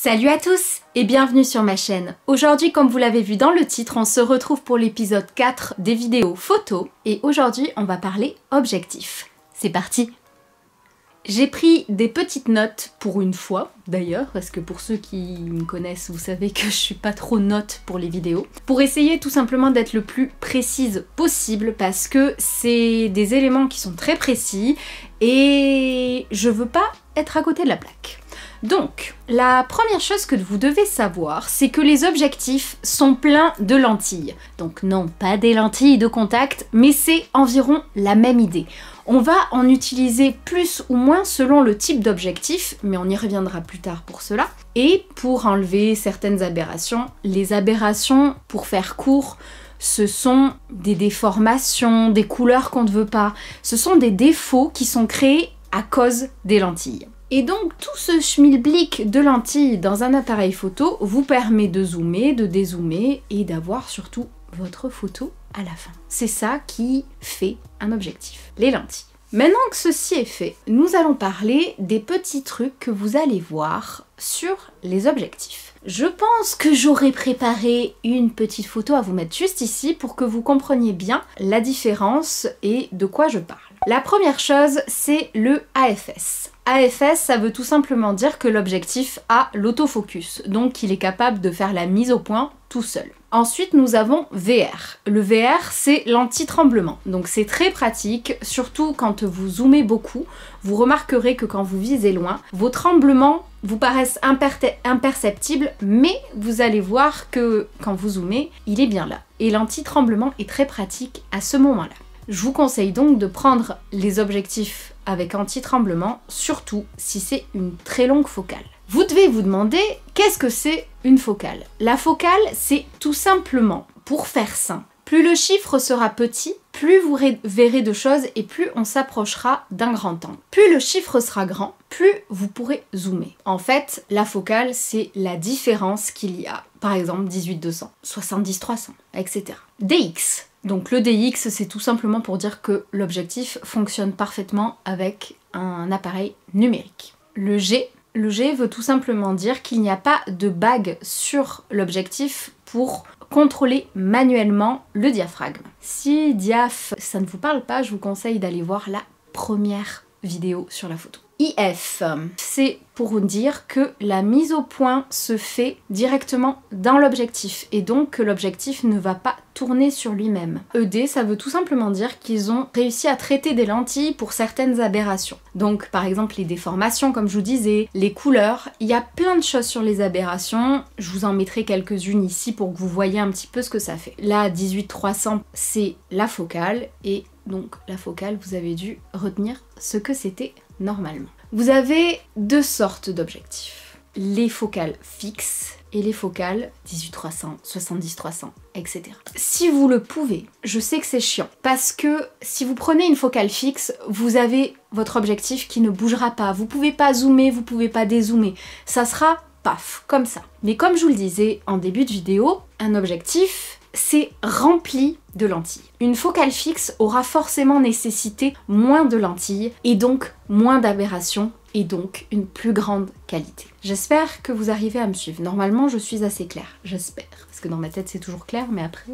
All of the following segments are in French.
Salut à tous et bienvenue sur ma chaîne. Aujourd'hui, comme vous l'avez vu dans le titre, on se retrouve pour l'épisode 4 des vidéos photos et aujourd'hui on va parler objectif. C'est parti! J'ai pris des petites notes pour une fois d'ailleurs, parce que pour ceux qui me connaissent, vous savez que je suis pas trop note pour les vidéos, pour essayer tout simplement d'être le plus précise possible parce que c'est des éléments qui sont très précis et je veux pas être à côté de la plaque. Donc, la première chose que vous devez savoir, c'est que les objectifs sont pleins de lentilles. Donc non, pas des lentilles de contact, mais c'est environ la même idée. On va en utiliser plus ou moins selon le type d'objectif, mais on y reviendra plus tard pour cela. Et pour enlever certaines aberrations, les aberrations, pour faire court, ce sont des déformations, des couleurs qu'on ne veut pas. Ce sont des défauts qui sont créés à cause des lentilles. Et donc tout ce schmilblick de lentilles dans un appareil photo vous permet de zoomer, de dézoomer et d'avoir surtout votre photo à la fin. C'est ça qui fait un objectif, les lentilles. Maintenant que ceci est fait, nous allons parler des petits trucs que vous allez voir sur les objectifs. Je pense que j'aurais préparé une petite photo à vous mettre juste ici pour que vous compreniez bien la différence et de quoi je parle. La première chose, c'est le AFS. AFS, ça veut tout simplement dire que l'objectif a l'autofocus, donc il est capable de faire la mise au point tout seul. Ensuite, nous avons VR. Le VR, c'est l'anti-tremblement, donc c'est très pratique, surtout quand vous zoomez beaucoup. Vous remarquerez que quand vous visez loin, vos tremblements vous paraissent imperceptibles, mais vous allez voir que quand vous zoomez, il est bien là. Et l'anti-tremblement est très pratique à ce moment-là. Je vous conseille donc de prendre les objectifs avec anti-tremblement, surtout si c'est une très longue focale. Vous devez vous demander qu'est-ce que c'est une focale. La focale, c'est tout simplement, pour faire simple, plus le chiffre sera petit, plus vous verrez de choses et plus on s'approchera d'un grand angle. Plus le chiffre sera grand, plus vous pourrez zoomer. En fait, la focale, c'est la différence qu'il y a. Par exemple, 18-200, 70-300, etc. DX. Donc le DX, c'est tout simplement pour dire que l'objectif fonctionne parfaitement avec un appareil numérique. Le G veut tout simplement dire qu'il n'y a pas de bague sur l'objectif pour contrôler manuellement le diaphragme. Si diaph, ça ne vous parle pas, je vous conseille d'aller voir la première vidéo sur la photo. IF, c'est pour dire que la mise au point se fait directement dans l'objectif et donc que l'objectif ne va pas tourner sur lui-même. ED, ça veut tout simplement dire qu'ils ont réussi à traiter des lentilles pour certaines aberrations. Donc par exemple les déformations comme je vous disais, les couleurs, il y a plein de choses sur les aberrations, je vous en mettrai quelques-unes ici pour que vous voyez un petit peu ce que ça fait. Là 18-300 c'est la focale et donc la focale vous avez dû retenir ce que c'était normalement. Vous avez deux sortes d'objectifs. Les focales fixes et les focales 18-300, 70-300, etc. Si vous le pouvez, je sais que c'est chiant, parce que si vous prenez une focale fixe, vous avez votre objectif qui ne bougera pas. Vous pouvez pas zoomer, vous pouvez pas dézoomer. Ça sera paf, comme ça. Mais comme je vous le disais en début de vidéo, un objectif, c'est rempli de lentilles. Une focale fixe aura forcément nécessité moins de lentilles et donc moins d'aberrations et donc une plus grande qualité. J'espère que vous arrivez à me suivre. Normalement, je suis assez claire, j'espère. Parce que dans ma tête, c'est toujours clair, mais après...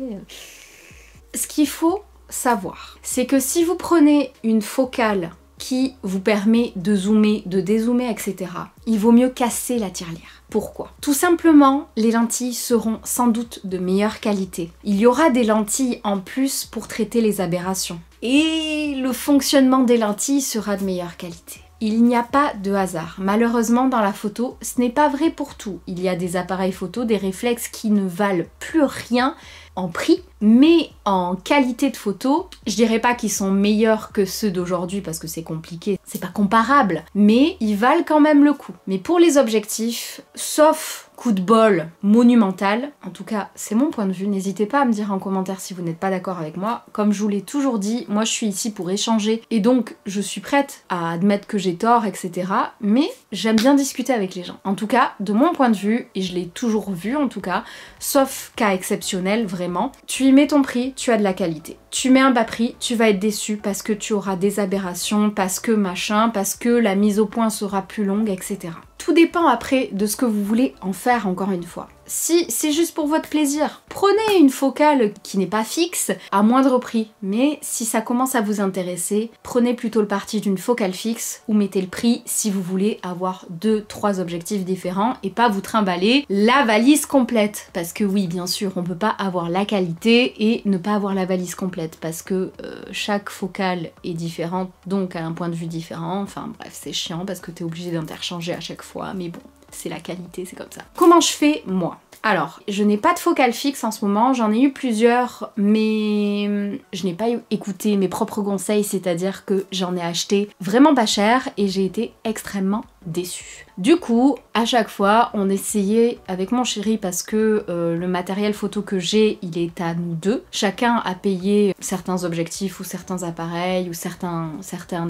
Ce qu'il faut savoir, c'est que si vous prenez une focale qui vous permet de zoomer, de dézoomer, etc., il vaut mieux casser la tirelire. Pourquoi? Tout simplement, les lentilles seront sans doute de meilleure qualité. Il y aura des lentilles en plus pour traiter les aberrations. Et le fonctionnement des lentilles sera de meilleure qualité. Il n'y a pas de hasard. Malheureusement, dans la photo, ce n'est pas vrai pour tout. Il y a des appareils photo, des réflexes qui ne valent plus rien en prix, mais en qualité de photo, je dirais pas qu'ils sont meilleurs que ceux d'aujourd'hui parce que c'est compliqué, c'est pas comparable, mais ils valent quand même le coup. Mais pour les objectifs, sauf coup de bol monumental, en tout cas c'est mon point de vue, n'hésitez pas à me dire en commentaire si vous n'êtes pas d'accord avec moi. Comme je vous l'ai toujours dit, moi je suis ici pour échanger et donc je suis prête à admettre que j'ai tort, etc. Mais j'aime bien discuter avec les gens. En tout cas, de mon point de vue, et je l'ai toujours vu en tout cas, sauf cas exceptionnel vraiment, tu y mets ton prix, tu as de la qualité. Tu mets un bas prix, tu vas être déçu parce que tu auras des aberrations, parce que machin, parce que la mise au point sera plus longue, etc. Tout dépend après de ce que vous voulez en faire, encore une fois. Si c'est juste pour votre plaisir, prenez une focale qui n'est pas fixe à moindre prix. Mais si ça commence à vous intéresser, prenez plutôt le parti d'une focale fixe ou mettez le prix si vous voulez avoir 2-3 objectifs différents et pas vous trimballer la valise complète. Parce que oui, bien sûr, on peut pas avoir la qualité et ne pas avoir la valise complète parce que chaque focale est différente, donc a un point de vue différent. Enfin bref, c'est chiant parce que t'es obligé d'interchanger à chaque fois, mais bon. C'est la qualité, c'est comme ça. Comment je fais, moi? Alors, je n'ai pas de focale fixe en ce moment, j'en ai eu plusieurs, mais je n'ai pas écouté mes propres conseils, c'est-à-dire que j'en ai acheté vraiment pas cher et j'ai été extrêmement déçue. Du coup, à chaque fois, on essayait avec mon chéri parce que le matériel photo que j'ai, il est à nous deux. Chacun a payé certains objectifs ou certains appareils ou certains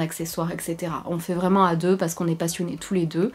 accessoires, etc. On fait vraiment à deux parce qu'on est passionnés tous les deux.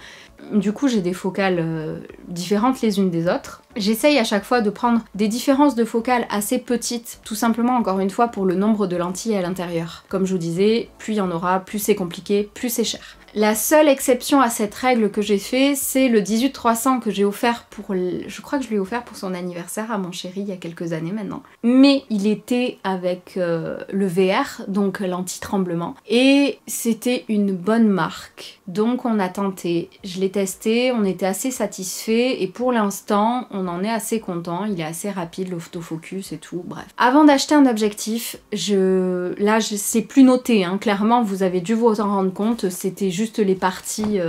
Du coup, j'ai des focales différentes les unes des autres. J'essaye à chaque fois de prendre des différences de focales assez petites, tout simplement encore une fois pour le nombre de lentilles à l'intérieur. Comme je vous disais, plus il y en aura, plus c'est compliqué, plus c'est cher. La seule exception à cette règle que j'ai fait, c'est le 18-300 que j'ai offert pour... Je crois que je lui ai offert pour son anniversaire à mon chéri il y a quelques années maintenant. Mais il était avec le VR, donc l'anti-tremblement. Et c'était une bonne marque. Donc on a tenté, je l'ai testé, on était assez satisfait et pour l'instant on en est assez content, il est assez rapide l'autofocus et tout, bref. Avant d'acheter un objectif, là c'est plus noté, hein. Clairement vous avez dû vous en rendre compte, c'était juste les parties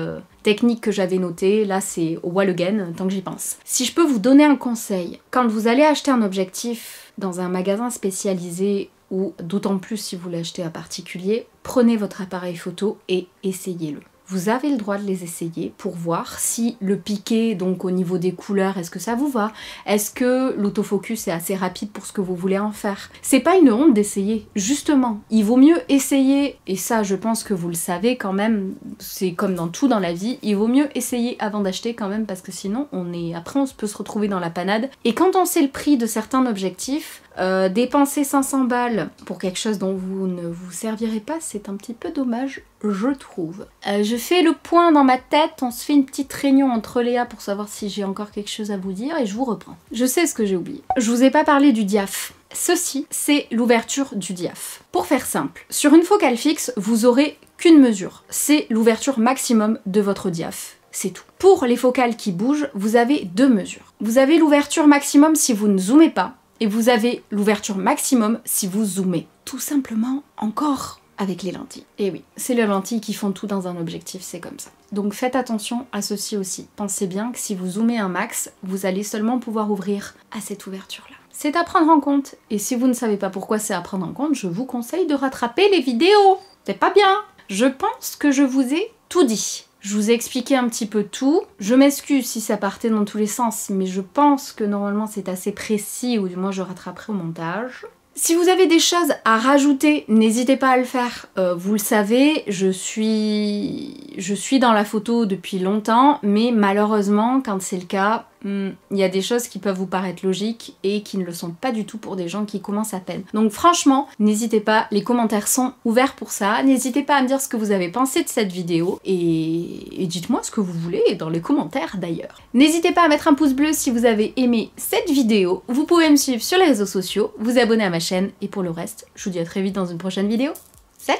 techniques que j'avais notées, là c'est au wall again, tant que j'y pense. Si je peux vous donner un conseil, quand vous allez acheter un objectif dans un magasin spécialisé ou d'autant plus si vous l'achetez à particulier, prenez votre appareil photo et essayez-le. Vous avez le droit de les essayer pour voir si le piqué, donc au niveau des couleurs, est-ce que ça vous va? Est-ce que l'autofocus est assez rapide pour ce que vous voulez en faire? C'est pas une honte d'essayer, justement. Il vaut mieux essayer, et ça je pense que vous le savez quand même, c'est comme dans tout dans la vie, il vaut mieux essayer avant d'acheter quand même parce que sinon après on peut se retrouver dans la panade. Et quand on sait le prix de certains objectifs, dépenser 500 balles pour quelque chose dont vous ne vous servirez pas, c'est un petit peu dommage, je trouve. Je fais le point dans ma tête, on se fait une petite réunion entre Léa pour savoir si j'ai encore quelque chose à vous dire et je vous reprends. Je sais ce que j'ai oublié. Je vous ai pas parlé du diaph. Ceci, c'est l'ouverture du diaph. Pour faire simple, sur une focale fixe, vous aurez qu'une mesure. C'est l'ouverture maximum de votre diaph. C'est tout. Pour les focales qui bougent, vous avez deux mesures. Vous avez l'ouverture maximum si vous ne zoomez pas. Et vous avez l'ouverture maximum si vous zoomez. Tout simplement encore avec les lentilles. Et oui, c'est les lentilles qui font tout dans un objectif, c'est comme ça. Donc faites attention à ceci aussi. Pensez bien que si vous zoomez un max, vous allez seulement pouvoir ouvrir à cette ouverture-là. C'est à prendre en compte. Et si vous ne savez pas pourquoi c'est à prendre en compte, je vous conseille de rattraper les vidéos. C'est pas bien. Je pense que je vous ai tout dit. Je vous ai expliqué un petit peu tout. Je m'excuse si ça partait dans tous les sens, mais je pense que normalement c'est assez précis, ou du moins je rattraperai au montage. Si vous avez des choses à rajouter, n'hésitez pas à le faire. Vous le savez, je suis dans la photo depuis longtemps, mais malheureusement, quand c'est le cas, il y a des choses qui peuvent vous paraître logiques et qui ne le sont pas du tout pour des gens qui commencent à peine. Donc franchement, n'hésitez pas, les commentaires sont ouverts pour ça. N'hésitez pas à me dire ce que vous avez pensé de cette vidéo et dites-moi ce que vous voulez dans les commentaires d'ailleurs. N'hésitez pas à mettre un pouce bleu si vous avez aimé cette vidéo. Vous pouvez me suivre sur les réseaux sociaux, vous abonner à ma chaîne et pour le reste, je vous dis à très vite dans une prochaine vidéo. Salut!